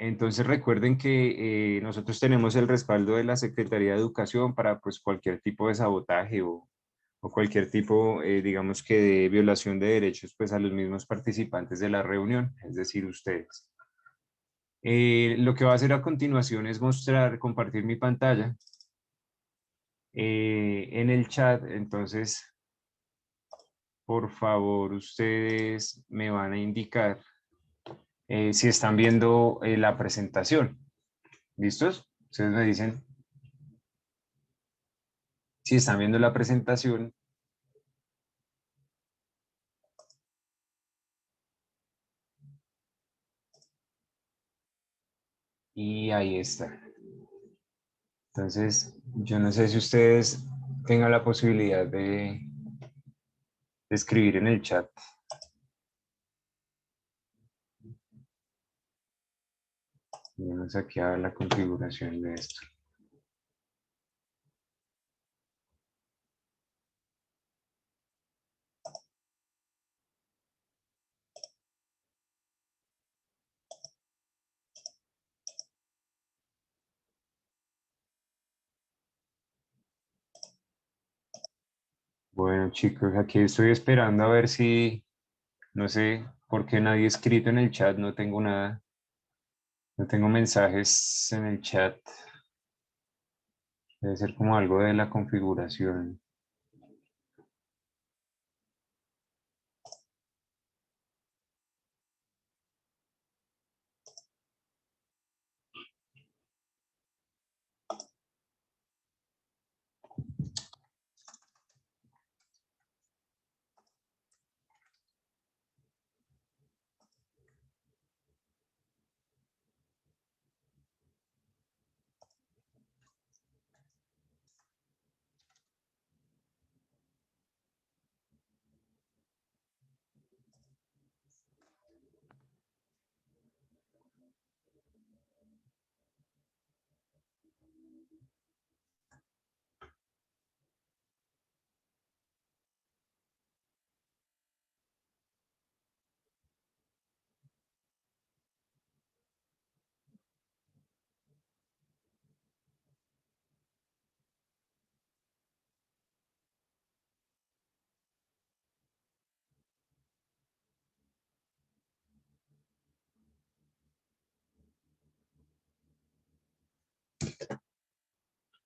Entonces recuerden que nosotros tenemos el respaldo de la Secretaría de Educación para pues cualquier tipo de sabotaje o cualquier tipo, digamos que de violación de derechos pues a los mismos participantes de la reunión, es decir, ustedes. Lo que voy a hacer a continuación es compartir mi pantalla en el chat. Entonces, por favor, ustedes me van a indicar si están viendo la presentación. ¿Listos? Ustedes me dicen si están viendo la presentación. Y ahí está. Entonces, yo no sé si ustedes tengan la posibilidad de escribir en el chat. Vamos aquí a ver la configuración de esto. Bueno, chicos, aquí estoy esperando a ver si, no sé por qué nadie ha escrito en el chat, no tengo nada, no tengo mensajes en el chat. Debe ser como algo de la configuración.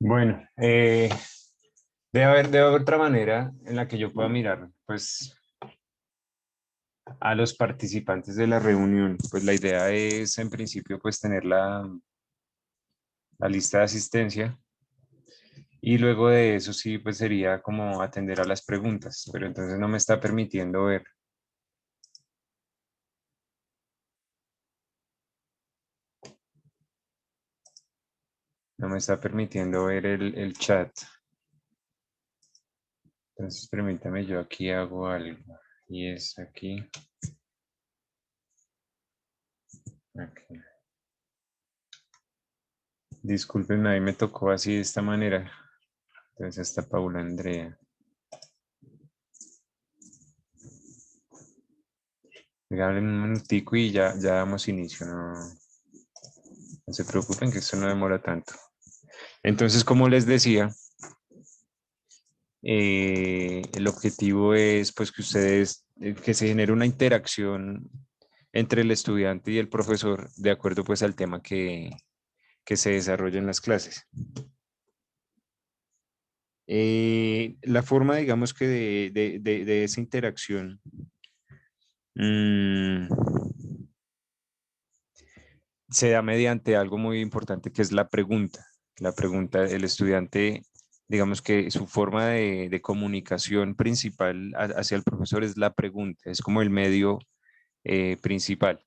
Bueno, debe haber otra manera en la que yo pueda mirar, pues, a los participantes de la reunión. Pues la idea es, en principio, pues, tener la lista de asistencia y luego de eso sí, pues, sería como atender a las preguntas, pero entonces no me está permitiendo ver. No me está permitiendo ver el chat. Entonces, permítame, yo aquí hago algo. Y es aquí. Aquí. Discúlpenme, ahí me tocó así de esta manera. Entonces, hasta Paula Andrea. Regalen un minutico y ya damos inicio. No se preocupen que esto no demora tanto. Entonces, como les decía, el objetivo es pues que ustedes, que se genere una interacción entre el estudiante y el profesor de acuerdo pues al tema que se desarrolla en las clases. La forma, digamos que de esa interacción mm, se da mediante algo muy importante que es la pregunta. La pregunta, el estudiante, digamos que su forma de comunicación principal hacia el profesor es la pregunta, es como el medio principal.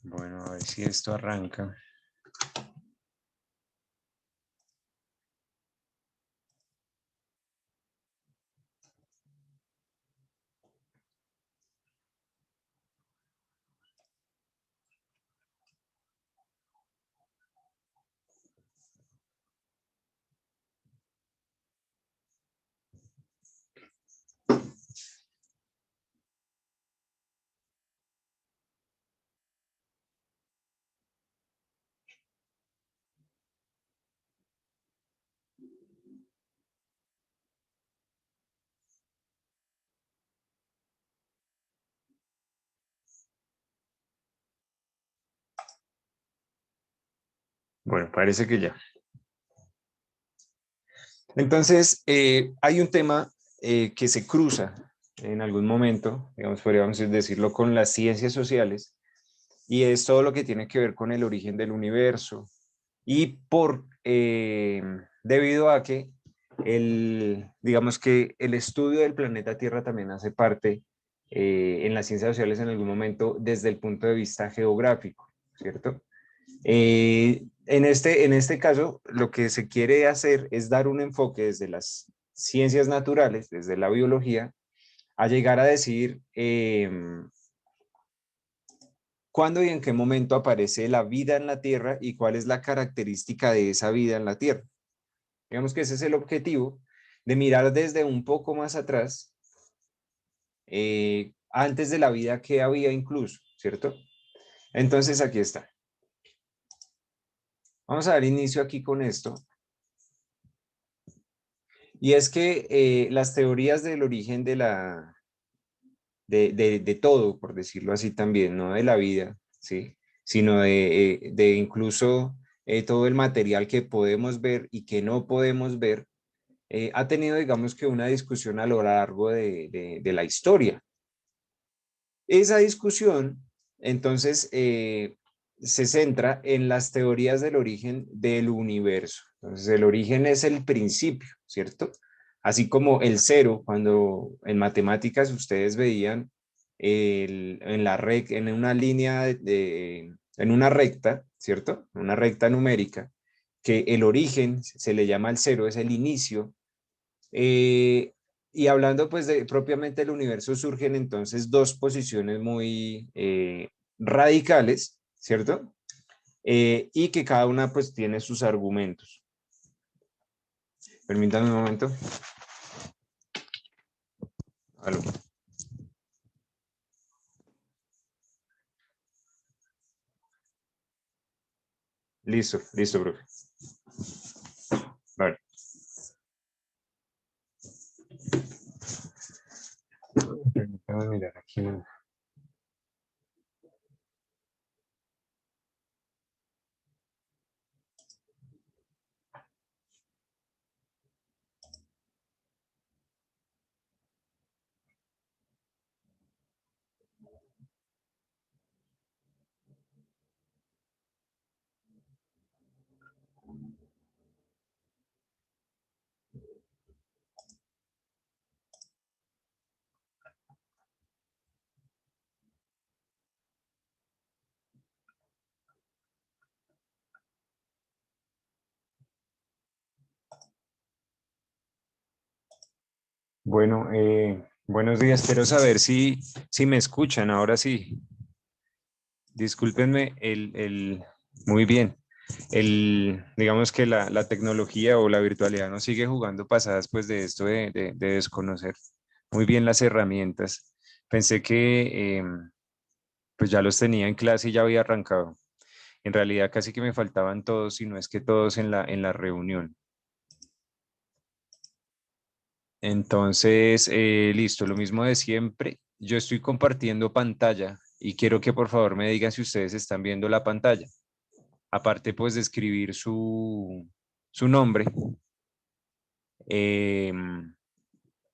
Bueno, a ver si esto arranca. Bueno, parece que ya. Entonces, hay un tema que se cruza en algún momento, digamos, podríamos decirlo, con las ciencias sociales, y es todo lo que tiene que ver con el origen del universo. Y debido a que digamos que el estudio del planeta Tierra también hace parte en las ciencias sociales en algún momento desde el punto de vista geográfico, ¿cierto? En este caso, lo que se quiere hacer es dar un enfoque desde las ciencias naturales, desde la biología, a llegar a decir cuándo y en qué momento aparece la vida en la Tierra y cuál es la característica de esa vida en la Tierra. Digamos que ese es el objetivo de mirar desde un poco más atrás, antes de la vida que había incluso, ¿cierto? Entonces aquí está. Vamos a dar inicio aquí con esto. Y es que las teorías del origen de todo, por decirlo así también, no de la vida, ¿sí? Sino de incluso todo el material que podemos ver y que no podemos ver, ha tenido, digamos que una discusión a lo largo de la historia. Esa discusión, entonces, se centra en las teorías del origen del universo. Entonces, el origen es el principio, ¿cierto? Así como el cero, cuando en matemáticas ustedes veían en una línea, en una recta, ¿cierto? Una recta numérica, que el origen se le llama el cero, es el inicio. Eh, y hablando pues de propiamente del universo, surgen entonces dos posiciones muy radicales, ¿cierto? Y que cada una pues tiene sus argumentos. Permítanme un momento. Aló. Listo, listo, profe. Vale. Permítame mirar aquí. Bueno, buenos días. Quiero saber si me escuchan. Ahora sí. Discúlpenme, muy bien. Digamos que la tecnología o la virtualidad nos sigue jugando pasadas pues de esto de desconocer muy bien las herramientas. Pensé que pues ya los tenía en clase y ya había arrancado. En realidad casi que me faltaban todos, si no es que todos en la reunión. Entonces, listo, lo mismo de siempre. Yo estoy compartiendo pantalla y quiero que por favor me digan si ustedes están viendo la pantalla. Aparte pues de escribir su nombre, em,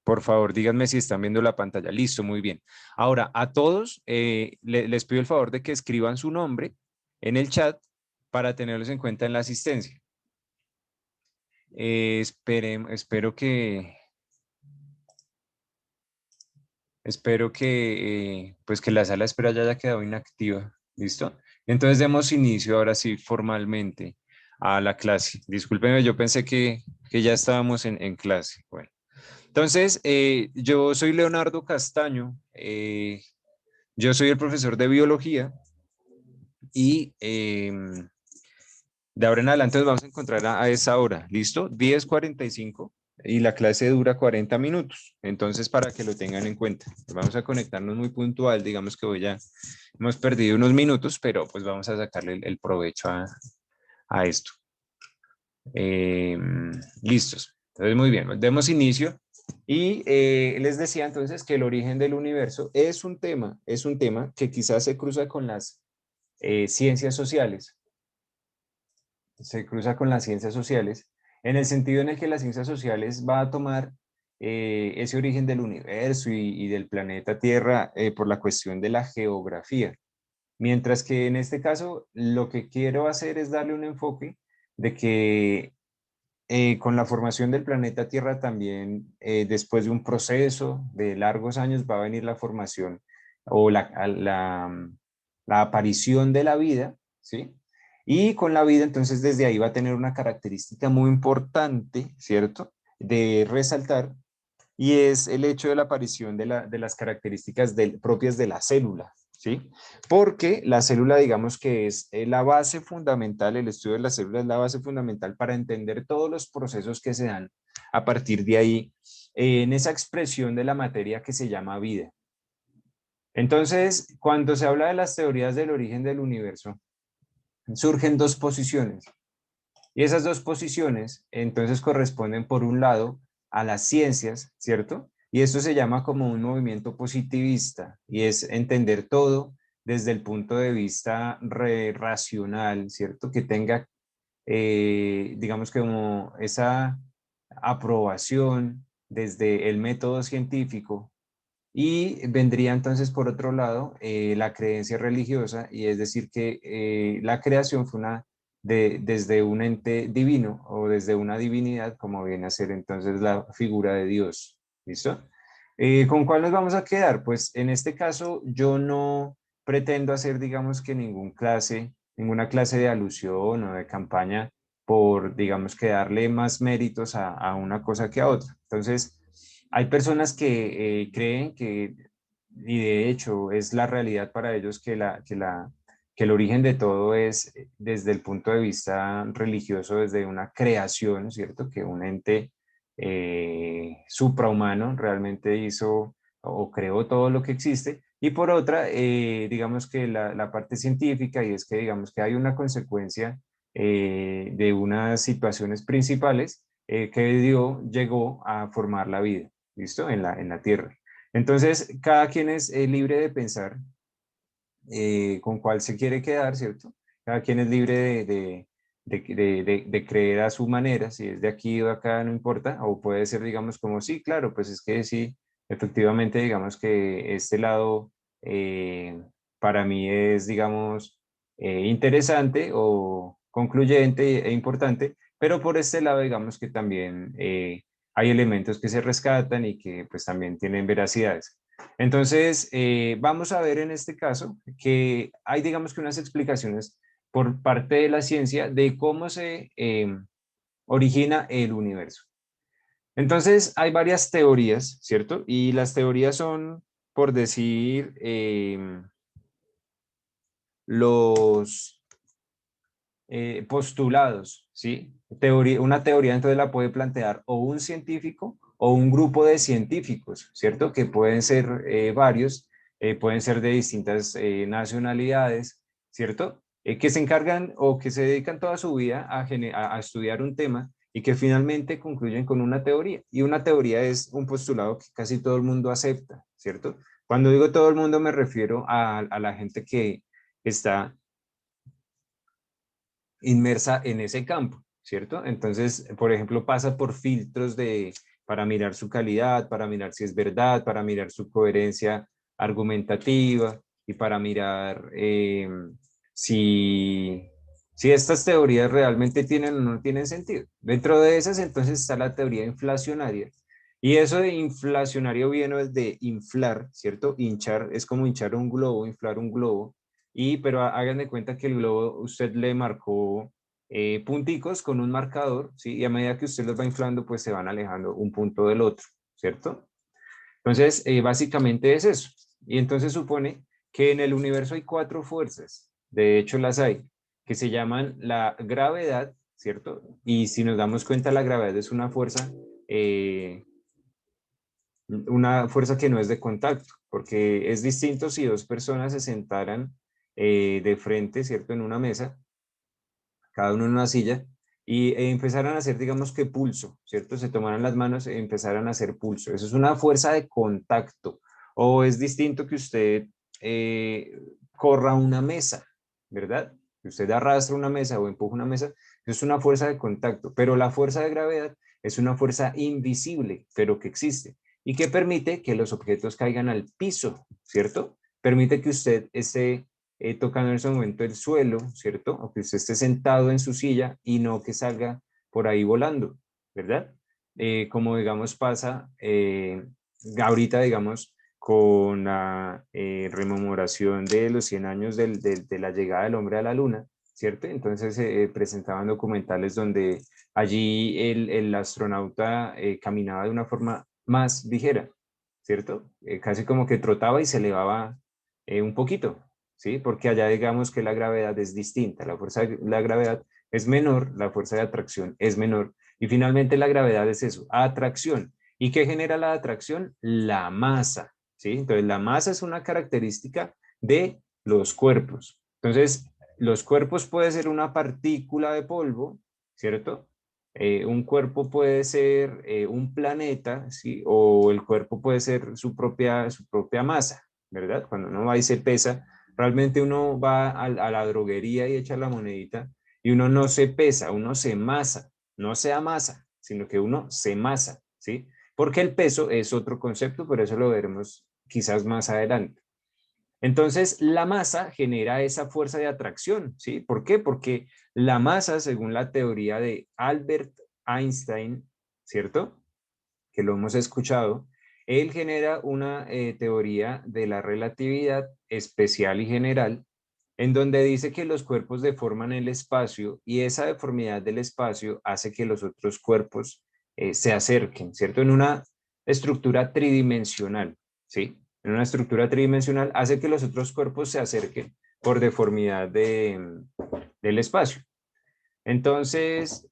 por favor díganme si están viendo la pantalla. Listo, muy bien. Ahora, a todos les pido el favor de que escriban su nombre en el chat para tenerlos en cuenta en la asistencia. Espero que, pues que la sala de espera ya haya quedado inactiva. ¿Listo? Entonces demos inicio ahora sí formalmente a la clase. Discúlpenme, yo pensé que ya estábamos en clase. Bueno, entonces yo soy Leonardo Castaño. Yo soy el profesor de biología y de ahora en adelante nos vamos a encontrar a esa hora. ¿Listo? 10:45 y la clase dura 40 minutos. Entonces, para que lo tengan en cuenta, vamos a conectarnos muy puntual. Digamos que hoy ya hemos perdido unos minutos, pero pues vamos a sacarle el provecho a esto. Eh, Listos. Entonces, muy bien, demos inicio. Y les decía entonces que el origen del universo es un tema que quizás se cruza con las ciencias sociales. se cruza con las ciencias sociales, en el sentido en el que las ciencias sociales va a tomar ese origen del universo y del planeta Tierra por la cuestión de la geografía. Mientras que en este caso lo que quiero hacer es darle un enfoque de que con la formación del planeta Tierra también, después de un proceso de largos años, va a venir la formación o la aparición de la vida, ¿sí? Y con la vida, entonces, desde ahí va a tener una característica muy importante, ¿cierto? De resaltar, y es el hecho de la aparición de las características propias de la célula, ¿sí? Porque la célula, digamos que es la base fundamental, el estudio de la célula es la base fundamental para entender todos los procesos que se dan a partir de ahí en esa expresión de la materia que se llama vida. Entonces, cuando se habla de las teorías del origen del universo, surgen dos posiciones. Y esas dos posiciones entonces corresponden por un lado a las ciencias, ¿cierto? Y esto se llama como un movimiento positivista y es entender todo desde el punto de vista racional, ¿cierto? Que tenga, digamos que como esa aprobación desde el método científico. Y vendría entonces por otro lado la creencia religiosa, y es decir que la creación fue desde un ente divino o desde una divinidad, como viene a ser entonces la figura de Dios. ¿Listo? ¿Con cuál nos vamos a quedar? Pues en este caso yo no pretendo hacer, digamos que ninguna clase de alusión o de campaña por, digamos que darle más méritos a una cosa que a otra. Entonces, hay personas que creen que, y de hecho es la realidad para ellos, que el origen de todo es desde el punto de vista religioso, desde una creación, ¿cierto? Que un ente suprahumano realmente hizo o creó todo lo que existe. Y por otra, digamos que la parte científica, y es que digamos que hay una consecuencia de unas situaciones principales que llegó a formar la vida. ¿Listo? En la tierra. Entonces, cada quien es libre de pensar con cuál se quiere quedar, ¿cierto? Cada quien es libre de creer a su manera, si es de aquí o de acá, no importa, o puede ser, digamos, como sí, claro, pues es que sí, efectivamente, digamos que este lado para mí es, digamos, interesante o concluyente e importante, pero por este lado, digamos que también hay elementos que se rescatan y que pues también tienen veracidades. Entonces, vamos a ver en este caso que hay, digamos que unas explicaciones por parte de la ciencia de cómo se origina el universo. Entonces, hay varias teorías, ¿cierto? Y las teorías son, por decir, los postulados, ¿sí? Una teoría entonces la puede plantear o un científico o un grupo de científicos, ¿cierto? Que pueden ser varios, pueden ser de distintas nacionalidades, ¿cierto? Que se encargan o que se dedican toda su vida a estudiar un tema y que finalmente concluyen con una teoría. Y una teoría es un postulado que casi todo el mundo acepta, ¿cierto? Cuando digo todo el mundo me refiero a la gente que está inmersa en ese campo, ¿cierto? Entonces, por ejemplo, pasa por filtros para mirar su calidad, para mirar si es verdad, para mirar su coherencia argumentativa y para mirar si, si estas teorías realmente tienen o no tienen sentido. Dentro de esas, entonces, está la teoría inflacionaria. Y eso de inflacionario viene de inflar, ¿cierto? Hinchar, es como hinchar un globo, inflar un globo, pero hagan de cuenta que el globo usted le marcó punticos con un marcador, ¿sí? Y a medida que usted los va inflando, pues se van alejando un punto del otro, ¿cierto? Entonces, básicamente es eso. Y entonces supone que en el universo hay cuatro fuerzas, de hecho las hay, que se llaman la gravedad, ¿cierto? Y si nos damos cuenta, la gravedad es una fuerza que no es de contacto, porque es distinto si dos personas se sentaran de frente, ¿cierto? En una mesa, cada uno en una silla, y empezaran a hacer, digamos que pulso, ¿cierto? Se tomaran las manos e empezaran a hacer pulso. Eso es una fuerza de contacto. O es distinto que usted corra una mesa, ¿verdad? Si usted arrastra una mesa o empuja una mesa, eso es una fuerza de contacto, pero la fuerza de gravedad es una fuerza invisible, pero que existe y que permite que los objetos caigan al piso, ¿cierto? Permite que usted esté tocando en ese momento el suelo, ¿cierto? O que usted esté sentado en su silla y no que salga por ahí volando, ¿verdad? Como digamos pasa ahorita, digamos, con la rememoración de los 100 años de la llegada del hombre a la luna, ¿cierto? Entonces presentaban documentales donde allí el astronauta caminaba de una forma más ligera, ¿cierto? Casi como que trotaba y se elevaba un poquito, ¿sí? Porque allá digamos que la gravedad es distinta, la fuerza de la gravedad es menor, la fuerza de atracción es menor, y finalmente la gravedad es eso, atracción. ¿Y qué genera la atracción? La masa, ¿sí? Entonces la masa es una característica de los cuerpos. Entonces, los cuerpos puede ser una partícula de polvo, ¿cierto? Un cuerpo puede ser un planeta, ¿sí? O el cuerpo puede ser su propia masa, ¿verdad? Cuando uno va y se pesa, realmente uno va a la droguería y echa la monedita y uno no se pesa, uno se masa, no se amasa, sino que uno se masa, ¿sí? Porque el peso es otro concepto, pero eso lo veremos quizás más adelante. Entonces, la masa genera esa fuerza de atracción, ¿sí? ¿Por qué? Porque la masa, según la teoría de Albert Einstein, ¿cierto? Que lo hemos escuchado, él genera una teoría de la relatividad especial y general, en donde dice que los cuerpos deforman el espacio y esa deformidad del espacio hace que los otros cuerpos se acerquen, ¿cierto? En una estructura tridimensional, ¿sí? En una estructura tridimensional hace que los otros cuerpos se acerquen por deformidad del espacio. Entonces,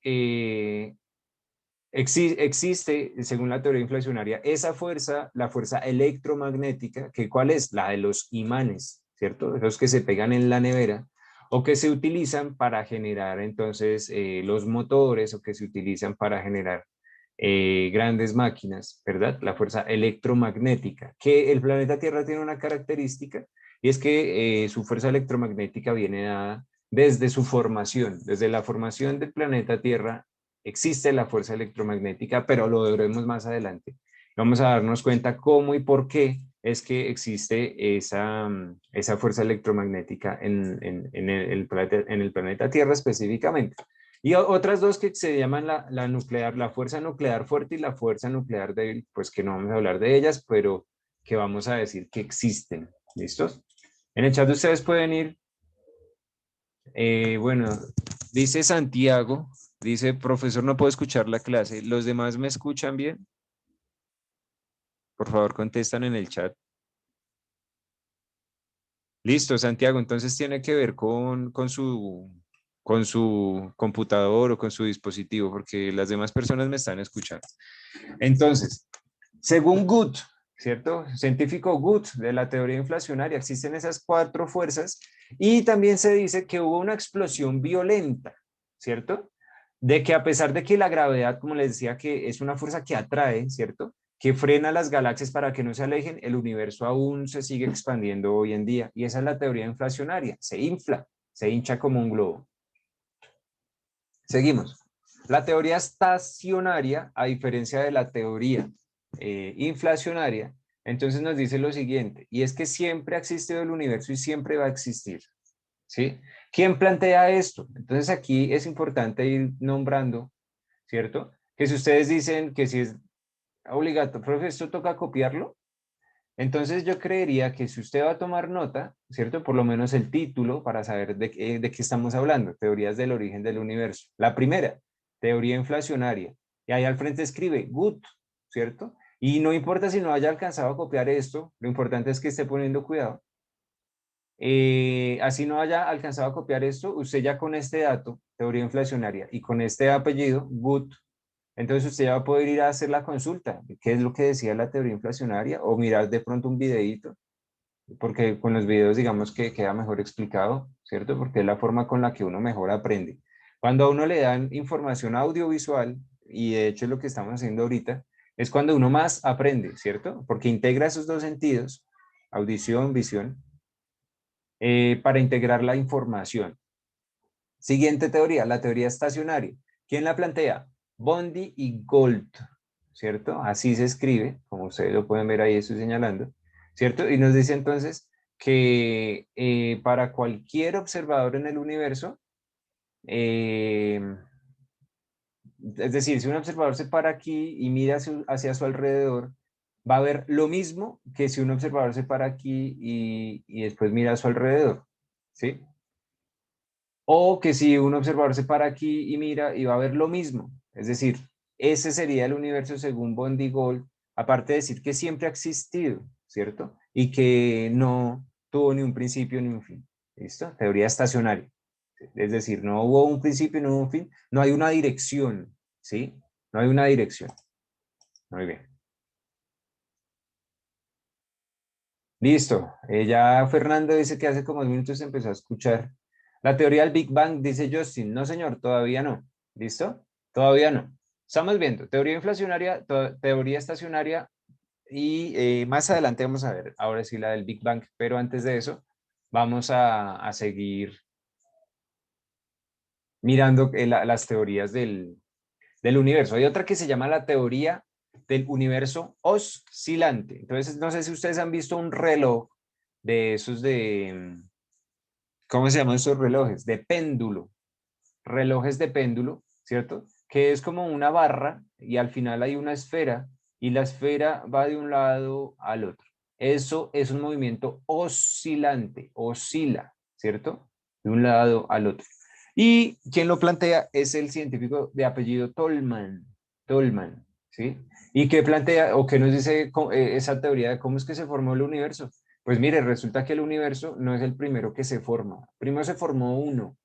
existe, según la teoría inflacionaria, esa fuerza, la fuerza electromagnética, que ¿cuál es? La de los imanes, ¿cierto? Los que se pegan en la nevera o que se utilizan para generar entonces los motores o que se utilizan para generar grandes máquinas, ¿verdad? La fuerza electromagnética, que el planeta Tierra tiene una característica y es que su fuerza electromagnética viene dada desde su formación, desde la formación del planeta Tierra existe la fuerza electromagnética, pero lo veremos más adelante. Vamos a darnos cuenta cómo y por qué es que existe esa fuerza electromagnética en el planeta Tierra específicamente. Y otras dos que se llaman la nuclear, la fuerza nuclear fuerte y la fuerza nuclear débil, pues que no vamos a hablar de ellas, pero que vamos a decir que existen. ¿Listos? En el chat ustedes pueden ir, bueno, dice Santiago, dice, profesor, no puedo escuchar la clase. ¿Los demás me escuchan bien? Por favor, contestan en el chat. Listo, Santiago, entonces tiene que ver con su computador o con su dispositivo, porque las demás personas me están escuchando. Entonces, según Good, ¿cierto? Científico Good de la teoría inflacionaria, existen esas cuatro fuerzas y también se dice que hubo una explosión violenta, ¿cierto? De que a pesar de que la gravedad, como les decía, que es una fuerza que atrae, ¿cierto? Que frena las galaxias para que no se alejen, el universo aún se sigue expandiendo hoy en día. Y esa es la teoría inflacionaria, se infla, se hincha como un globo. Seguimos. La teoría estacionaria, a diferencia de la teoría inflacionaria, entonces nos dice lo siguiente, y es que siempre ha existido el universo y siempre va a existir. ¿Sí? ¿Quién plantea esto? Entonces aquí es importante ir nombrando, ¿cierto? Que si ustedes dicen que si es obligatorio, profe, esto toca copiarlo, entonces yo creería que si usted va a tomar nota, ¿cierto? Por lo menos el título para saber de qué estamos hablando, teorías del origen del universo. La primera, teoría inflacionaria. Y ahí al frente escribe Good, ¿cierto? Y no importa si no haya alcanzado a copiar esto, lo importante es que esté poniendo cuidado. Así no haya alcanzado a copiar esto, usted ya con este dato, teoría inflacionaria, y con este apellido, Good, entonces usted ya va a poder ir a hacer la consulta, qué es lo que decía la teoría inflacionaria, o mirar de pronto un videíto, porque con los videos digamos que queda mejor explicado, ¿cierto? Porque es la forma con la que uno mejor aprende. Cuando a uno le dan información audiovisual, y de hecho es lo que estamos haciendo ahorita, es cuando uno más aprende, ¿cierto? Porque integra esos dos sentidos, audición, visión, para integrar la información. Siguiente teoría, la teoría estacionaria. ¿Quién la plantea? Bondi y Gould, ¿cierto? Así se escribe, como ustedes lo pueden ver ahí, estoy señalando, ¿cierto? Y nos dice entonces que para cualquier observador en el universo, eh, es decir, si un observador se para aquí y mira hacia su alrededor, va a ver lo mismo que si un observador se para aquí y después mira a su alrededor, ¿sí? O que si un observador se para aquí y mira y va a ver lo mismo. Es decir, ese sería el universo según Bondy-Gold, aparte de decir que siempre ha existido, ¿cierto? Y que no tuvo ni un principio ni un fin. ¿Listo? Teoría estacionaria. Es decir, no hubo un principio, no hubo un fin, no hay una dirección, ¿sí? No hay una dirección. Muy bien. Listo. Ya Fernando dice que hace como 2 minutos empezó a escuchar la teoría del Big Bang, dice Justin. No, señor, todavía no. ¿Listo? Todavía no. Estamos viendo teoría inflacionaria, teoría estacionaria y más adelante vamos a ver ahora sí la del Big Bang, pero antes de eso vamos a seguir mirando las teorías del universo. Hay otra que se llama la teoría del universo oscilante. Entonces, no sé si ustedes han visto un reloj de esos ¿cómo se llaman esos relojes? De péndulo, relojes de péndulo, ¿cierto? Que es como una barra y al final hay una esfera y la esfera va de un lado al otro. Eso es un movimiento oscilante, oscila, ¿cierto? De un lado al otro. Y quien lo plantea es el científico de apellido Tolman, Tolman, ¿sí? Y que plantea o que nos dice esa teoría de cómo es que se formó el universo. Pues mire, resulta que el universo no es el primero que se forma. Primero se formó uno,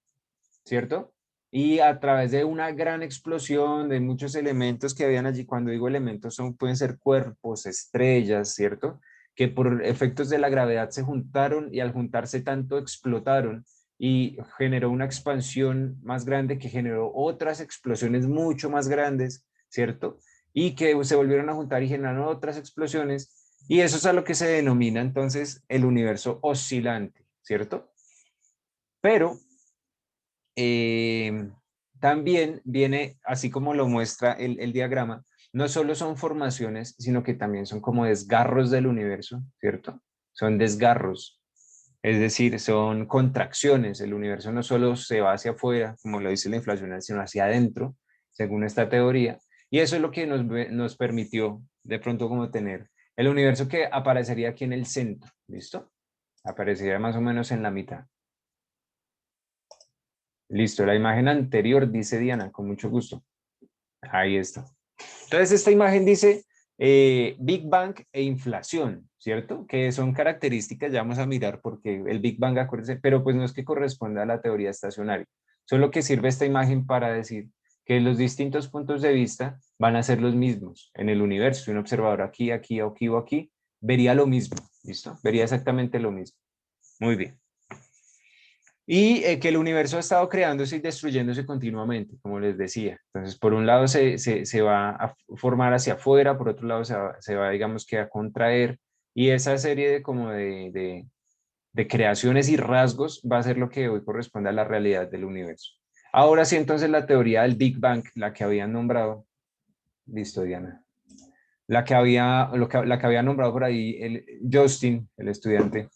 ¿cierto? Y a través de una gran explosión de muchos elementos que habían allí, cuando digo elementos pueden ser cuerpos, estrellas, ¿cierto? Que por efectos de la gravedad se juntaron y al juntarse tanto explotaron y generó una expansión más grande que generó otras explosiones mucho más grandes, ¿cierto? Y que se volvieron a juntar y generaron otras explosiones y eso es a lo que se denomina entonces el universo oscilante, ¿cierto? Pero eh, también viene, así como lo muestra el diagrama, no solo son formaciones, sino que también son como desgarros del universo, ¿cierto? Son desgarros, es decir, son contracciones. El universo no solo se va hacia afuera, como lo dice la inflación, sino hacia adentro, según esta teoría. Y eso es lo que nos permitió de pronto como tener el universo que aparecería aquí en el centro, ¿listo? Aparecería más o menos en la mitad. Listo, la imagen anterior, dice Diana, con mucho gusto. Ahí está. Entonces, esta imagen dice Big Bang e inflación, ¿cierto? Que son características, ya vamos a mirar porque el Big Bang, acuérdense, pero pues no es que corresponda a la teoría estacionaria. Solo que sirve esta imagen para decir que los distintos puntos de vista van a ser los mismos en el universo. Si un observador aquí, aquí, aquí o aquí, vería lo mismo, ¿listo? Vería exactamente lo mismo. Muy bien. Y que el universo ha estado creándose y destruyéndose continuamente, como les decía. Entonces, por un lado se va a formar hacia afuera, por otro lado se va, digamos que a contraer, y esa serie de como de creaciones y rasgos va a ser lo que hoy corresponde a la realidad del universo. Ahora sí, entonces la teoría del Big Bang, la que habían nombrado, listo, Diana, la que había nombrado por ahí Justin, el estudiante,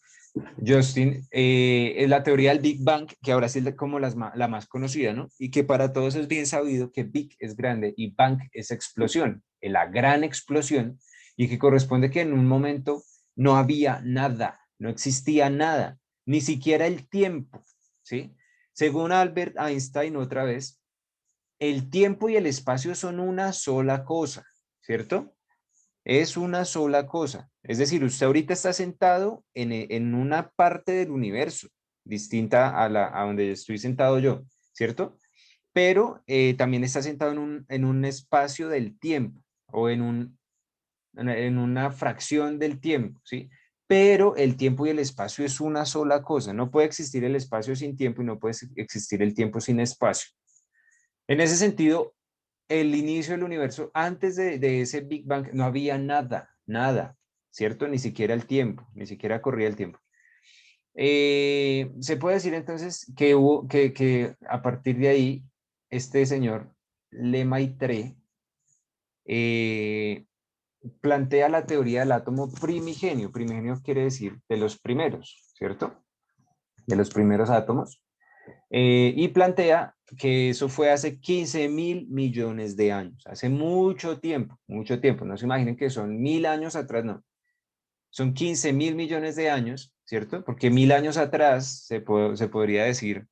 Justin, es la teoría del Big Bang, que ahora sí es como la más conocida, ¿no? Y que para todos es bien sabido que Big es grande y Bang es explosión, la gran explosión, y que corresponde que en un momento no había nada, no existía nada, ni siquiera el tiempo, ¿sí? Según Albert Einstein, otra vez, el tiempo y el espacio son una sola cosa, ¿cierto? Es una sola cosa. Es decir, usted ahorita está sentado en una parte del universo distinta a donde estoy sentado yo, ¿cierto? Pero también está sentado en un espacio del tiempo o en una fracción del tiempo, ¿sí? Pero el tiempo y el espacio es una sola cosa. No puede existir el espacio sin tiempo y no puede existir el tiempo sin espacio. En ese sentido, el inicio del universo, antes de ese Big Bang, no había nada, nada, ¿cierto? Ni siquiera el tiempo, ni siquiera corría el tiempo. Se puede decir entonces que hubo, que a partir de ahí, este señor Lemaitre eh, plantea la teoría del átomo primigenio. Primigenio quiere decir de los primeros, ¿cierto? De los primeros átomos. Y plantea que eso fue hace 15.000 millones de años, hace mucho tiempo. No se imaginen que son 1.000 años atrás, no. Son 15.000 millones de años, ¿cierto? Porque 1.000 años atrás se podría decir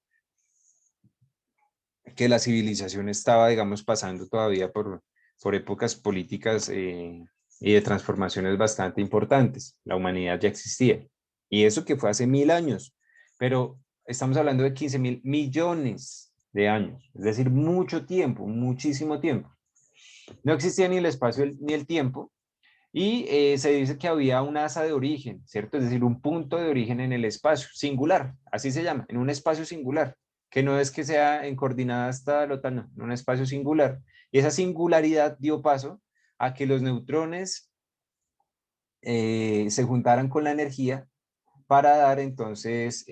que la civilización estaba, digamos, pasando todavía por épocas políticas y de transformaciones bastante importantes. La humanidad ya existía. Y eso que fue hace 1.000 años. Pero estamos hablando de 15.000 millones de años. Es decir, mucho tiempo, muchísimo tiempo. No existía ni el espacio ni el tiempo. Y se dice que había un asa de origen, ¿cierto? Es decir, un punto de origen en el espacio, singular, así se llama, en un espacio singular, que no es que sea en coordenadas tal o tal, no, en un espacio singular. Y esa singularidad dio paso a que los neutrones se juntaran con la energía para dar entonces,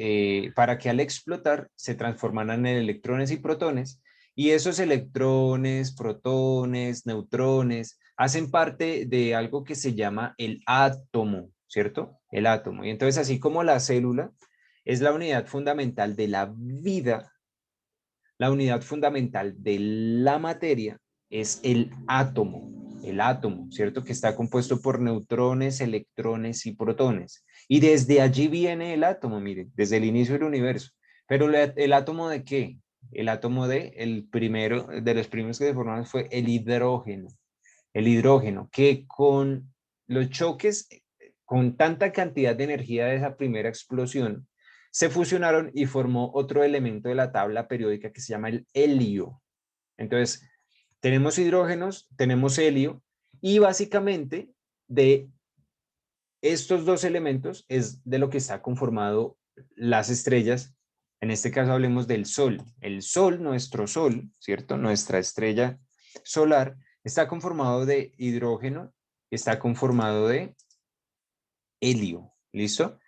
para que al explotar se transformaran en electrones y protones, y esos electrones, protones, neutrones, hacen parte de algo que se llama el átomo, ¿cierto? El átomo. Y entonces, así como la célula es la unidad fundamental de la vida, la unidad fundamental de la materia es el átomo, ¿cierto? Que está compuesto por neutrones, electrones y protones. Y desde allí viene el átomo, miren, desde el inicio del universo. Pero el átomo de qué? El átomo el primero, de los primeros que se formaron fue el hidrógeno. El hidrógeno, que con los choques, con tanta cantidad de energía de esa primera explosión, se fusionaron y formó otro elemento de la tabla periódica que se llama el helio. Entonces, tenemos hidrógenos, tenemos helio, y básicamente de estos dos elementos es de lo que está conformado las estrellas. En este caso hablemos del Sol. El Sol, nuestro Sol, ¿cierto? Nuestra estrella solar está conformado de hidrógeno, está conformado de helio, ¿listo?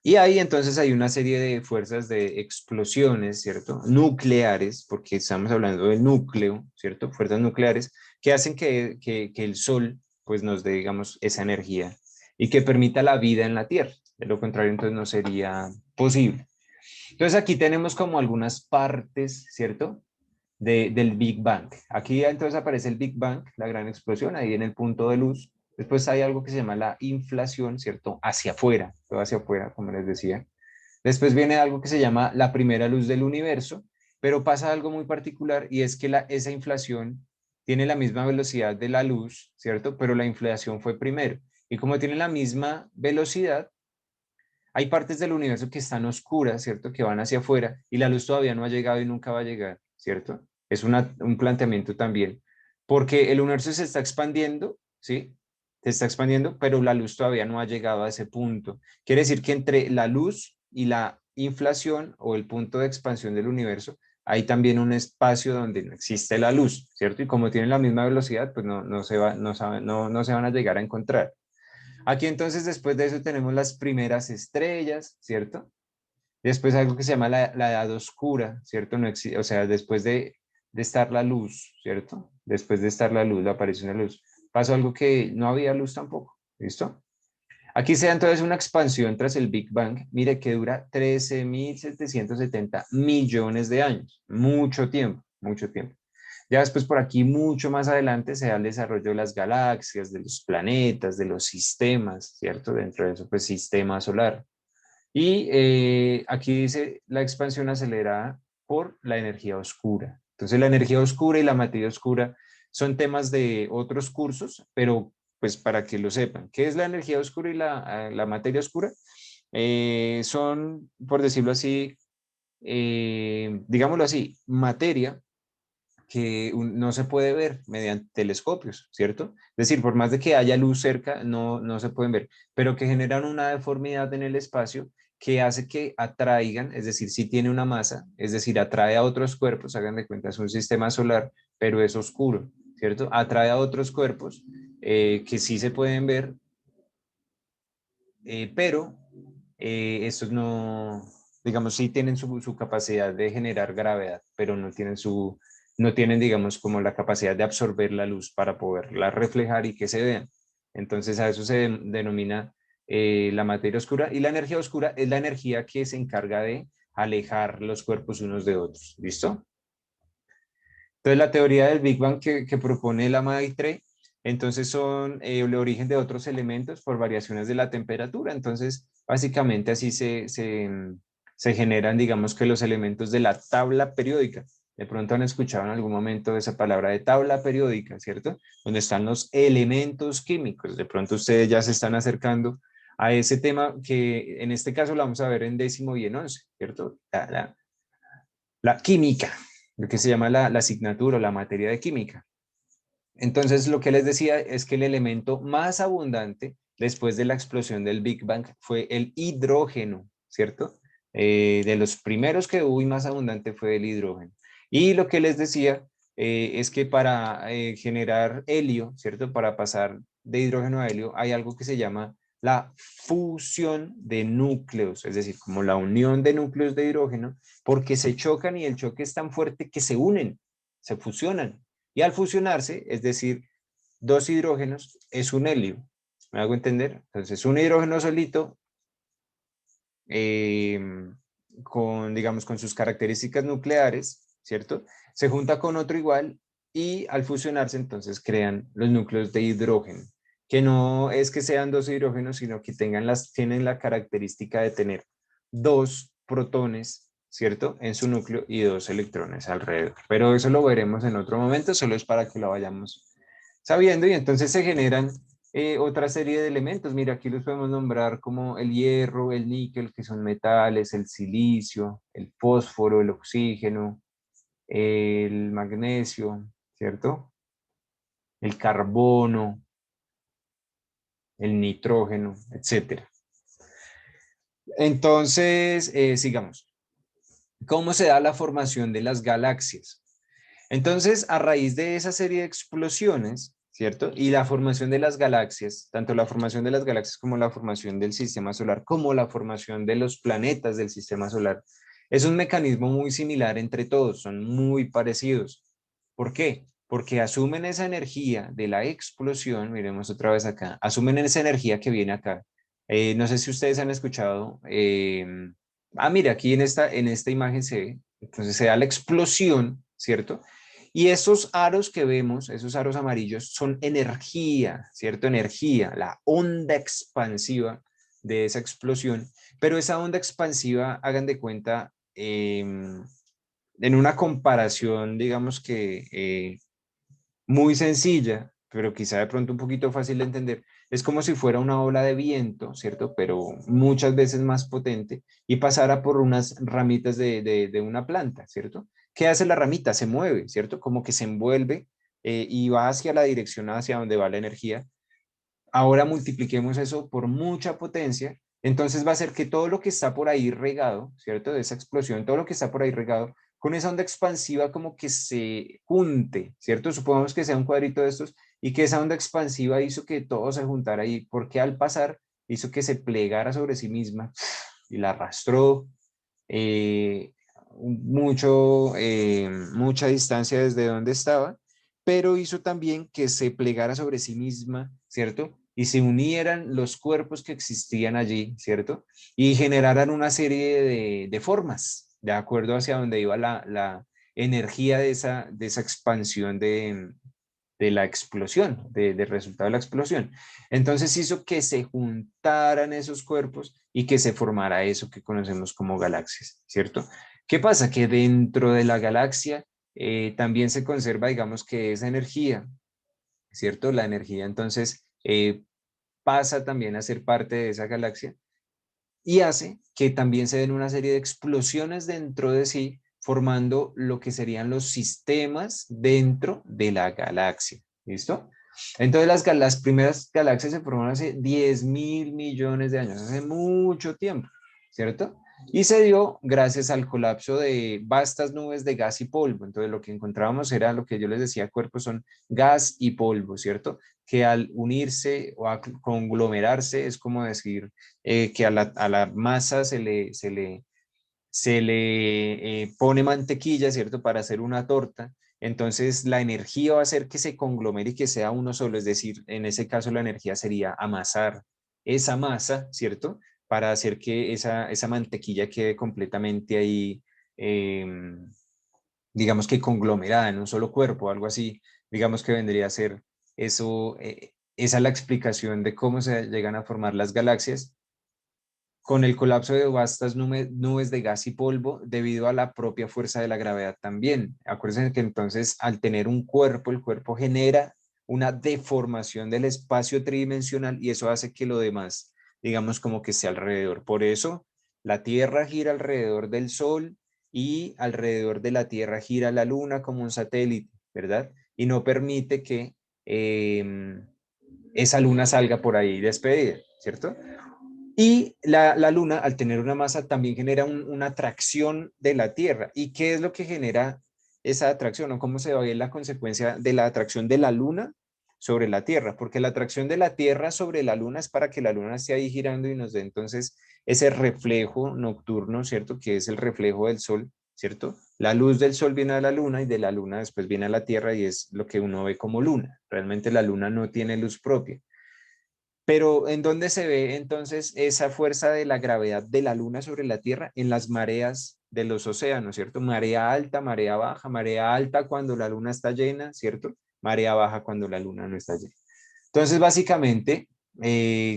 Y ahí entonces hay una serie de fuerzas de explosiones, ¿cierto? Nucleares, porque estamos hablando del núcleo, ¿cierto? Fuerzas nucleares que hacen que el Sol pues nos dé, digamos, esa energía y que permita la vida en la Tierra. De lo contrario, entonces no sería posible. Entonces aquí tenemos como algunas partes, ¿cierto? Del Big Bang. Aquí entonces aparece el Big Bang, la gran explosión, ahí en el punto de luz. Después hay algo que se llama la inflación, ¿cierto? Hacia afuera, todo hacia afuera, como les decía. Después viene algo que se llama la primera luz del universo, pero pasa algo muy particular y es que esa inflación tiene la misma velocidad de la luz, ¿cierto? Pero la inflación fue primero. Y como tiene la misma velocidad, hay partes del universo que están oscuras, ¿cierto? Que van hacia afuera y la luz todavía no ha llegado y nunca va a llegar, ¿cierto? Es un planteamiento también, porque el universo se está expandiendo, ¿sí? Se está expandiendo, pero la luz todavía no ha llegado a ese punto. Quiere decir que entre la luz y la inflación o el punto de expansión del universo, hay también un espacio donde no existe la luz, ¿cierto? Y como tienen la misma velocidad, pues no se van a llegar a encontrar. Aquí entonces después de eso tenemos las primeras estrellas, ¿cierto? Después algo que se llama la edad oscura, ¿cierto? No o sea, después de estar la luz, ¿cierto? Después de estar la luz, la aparición de la luz, pasó algo que no había luz tampoco, ¿listo? Aquí se da entonces una expansión tras el Big Bang, mire que dura 13.770 millones de años, mucho tiempo, mucho tiempo. Ya después por aquí, mucho más adelante, se da el desarrollo de las galaxias, de los planetas, de los sistemas, ¿cierto? Dentro de eso, pues sistema solar. Y aquí dice la expansión acelerada por la energía oscura. Entonces la energía oscura y la materia oscura son temas de otros cursos, pero pues para que lo sepan, ¿qué es la energía oscura y la materia oscura? Son, por decirlo así, digámoslo así, materia que no se puede ver mediante telescopios, ¿cierto? Es decir, por más de que haya luz cerca, no se pueden ver, pero que generan una deformidad en el espacio que hace que atraigan, es decir, si tiene una masa, es decir, atrae a otros cuerpos, hagan de cuenta, es un sistema solar, pero es oscuro, ¿cierto? Atrae a otros cuerpos que sí se pueden ver, pero estos no, digamos, sí tienen su capacidad de generar gravedad, pero no tienen, digamos, como la capacidad de absorber la luz para poderla reflejar y que se vean. Entonces a eso se denomina la materia oscura, y la energía oscura es la energía que se encarga de alejar los cuerpos unos de otros. ¿Listo? Entonces, la teoría del Big Bang que propone la Maitre, entonces son el origen de otros elementos por variaciones de la temperatura. Entonces, básicamente así se generan, digamos que los elementos de la tabla periódica. De pronto han escuchado en algún momento esa palabra de tabla periódica, ¿cierto? Donde están los elementos químicos. De pronto ustedes ya se están acercando a ese tema que en este caso lo vamos a ver en 10º y en 11, ¿cierto? La química, lo que se llama la asignatura o la materia de química. Entonces, lo que les decía es que el elemento más abundante después de la explosión del Big Bang fue el hidrógeno, ¿cierto? De los primeros que hubo y más abundante fue el hidrógeno. Y lo que les decía es que para generar helio, ¿cierto? Para pasar de hidrógeno a helio, hay algo que se llama la fusión de núcleos, es decir, como la unión de núcleos de hidrógeno, porque se chocan y el choque es tan fuerte que se unen, se fusionan. Y al fusionarse, es decir, dos hidrógenos, es un helio. ¿Me hago entender? Entonces, un hidrógeno solito, eh, digamos, con sus características nucleares, ¿cierto? Se junta con otro igual y al fusionarse, entonces crean los núcleos de hidrógeno, que no es que sean dos hidrógenos, sino que tienen la característica de tener dos protones, ¿cierto? En su núcleo y dos electrones alrededor. Pero eso lo veremos en otro momento, solo es para que lo vayamos sabiendo, y entonces se generan otra serie de elementos. Mira, aquí los podemos nombrar como el hierro, el níquel, que son metales, el silicio, el fósforo, el oxígeno, el magnesio, ¿cierto? El carbono, el nitrógeno, etcétera. Entonces, sigamos. ¿Cómo se da la formación de las galaxias? Entonces, a raíz de esa serie de explosiones, ¿cierto? Y la formación de las galaxias, tanto la formación de las galaxias como la formación del sistema solar, como la formación de los planetas del sistema solar, es un mecanismo muy similar entre todos, son muy parecidos. ¿Por qué? Porque asumen esa energía de la explosión, miremos otra vez acá, asumen esa energía que viene acá. No sé si ustedes han escuchado, mira, aquí en esta imagen se ve, entonces se da la explosión, ¿cierto? Y esos aros que vemos, esos aros amarillos, son energía, ¿cierto? Energía, la onda expansiva de esa explosión. Pero esa onda expansiva, hagan de cuenta, en una comparación, digamos que muy sencilla, pero quizá de pronto un poquito fácil de entender, es como si fuera una ola de viento, ¿cierto? Pero muchas veces más potente y pasara por unas ramitas de una planta, ¿cierto? ¿Qué hace la ramita? Se mueve, ¿cierto? Como que se envuelve y va hacia la dirección hacia donde va la energía. Ahora multipliquemos eso por mucha potencia, entonces va a ser que todo lo que está por ahí regado, ¿cierto? De esa explosión, todo lo que está por ahí regado, con esa onda expansiva como que se junte, ¿cierto? Supongamos que sea un cuadrito de estos y que esa onda expansiva hizo que todo se juntara ahí, porque al pasar hizo que se plegara sobre sí misma y la arrastró eh, mucha distancia desde donde estaba, pero hizo también que se plegara sobre sí misma, ¿cierto? Y se unieran los cuerpos que existían allí, ¿cierto? Y generaran una serie de formas, de acuerdo hacia donde iba la energía de esa expansión de la explosión, del resultado de la explosión. Entonces hizo que se juntaran esos cuerpos y que se formara eso que conocemos como galaxias, ¿cierto? ¿Qué pasa? Que dentro de la galaxia también se conserva, digamos que esa energía, ¿cierto? La energía entonces pasa también a ser parte de esa galaxia y hace que también se den una serie de explosiones dentro de sí, formando lo que serían los sistemas dentro de la galaxia. ¿Listo? Entonces las primeras galaxias se formaron hace 10.000 millones de años, hace mucho tiempo, ¿cierto? Y se dio gracias al colapso de vastas nubes de gas y polvo. Entonces lo que encontrábamos era lo que yo les decía, cuerpos son gas y polvo, ¿cierto? Que al unirse o a conglomerarse es como decir que a la masa se le pone mantequilla, ¿cierto? Para hacer una torta. Entonces la energía va a hacer que se conglomere y que sea uno solo. Es decir, en ese caso la energía sería amasar esa masa, ¿cierto? Para hacer que esa mantequilla quede completamente ahí, eh, digamos que conglomerada en un solo cuerpo, algo así. Digamos que vendría a ser eso. Esa es la explicación de cómo se llegan a formar las galaxias con el colapso de vastas nubes de gas y polvo debido a la propia fuerza de la gravedad también. Acuérdense que entonces al tener un cuerpo, el cuerpo genera una deformación del espacio tridimensional y eso hace que lo demás, digamos, como que esté alrededor. Por eso la Tierra gira alrededor del Sol y alrededor de la Tierra gira la Luna como un satélite, ¿verdad? Y no permite que esa Luna salga por ahí despedida, ¿cierto? Y la Luna, al tener una masa, también genera una atracción de la Tierra. ¿Y qué es lo que genera esa atracción? ¿O cómo se va a ver la consecuencia de la atracción de la Luna sobre la Tierra? Porque la atracción de la Tierra sobre la Luna es para que la Luna esté ahí girando y nos dé entonces ese reflejo nocturno, ¿cierto? Que es el reflejo del Sol, ¿cierto? La luz del Sol viene a la Luna y de la Luna después viene a la Tierra y es lo que uno ve como Luna. Realmente la Luna no tiene luz propia. Pero ¿en dónde se ve entonces esa fuerza de la gravedad de la Luna sobre la Tierra? En las mareas de los océanos, ¿cierto? Marea baja, marea alta cuando la Luna está llena, ¿cierto? Marea baja cuando la Luna no está llena. Entonces, básicamente,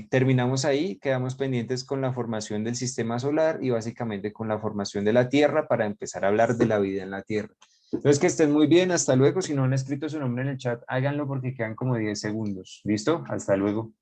terminamos ahí, quedamos pendientes con la formación del sistema solar y básicamente con la formación de la Tierra para empezar a hablar de la vida en la Tierra. Entonces, que estén muy bien, hasta luego. Si no han escrito su nombre en el chat, háganlo porque quedan como 10 segundos. ¿Listo? Hasta luego.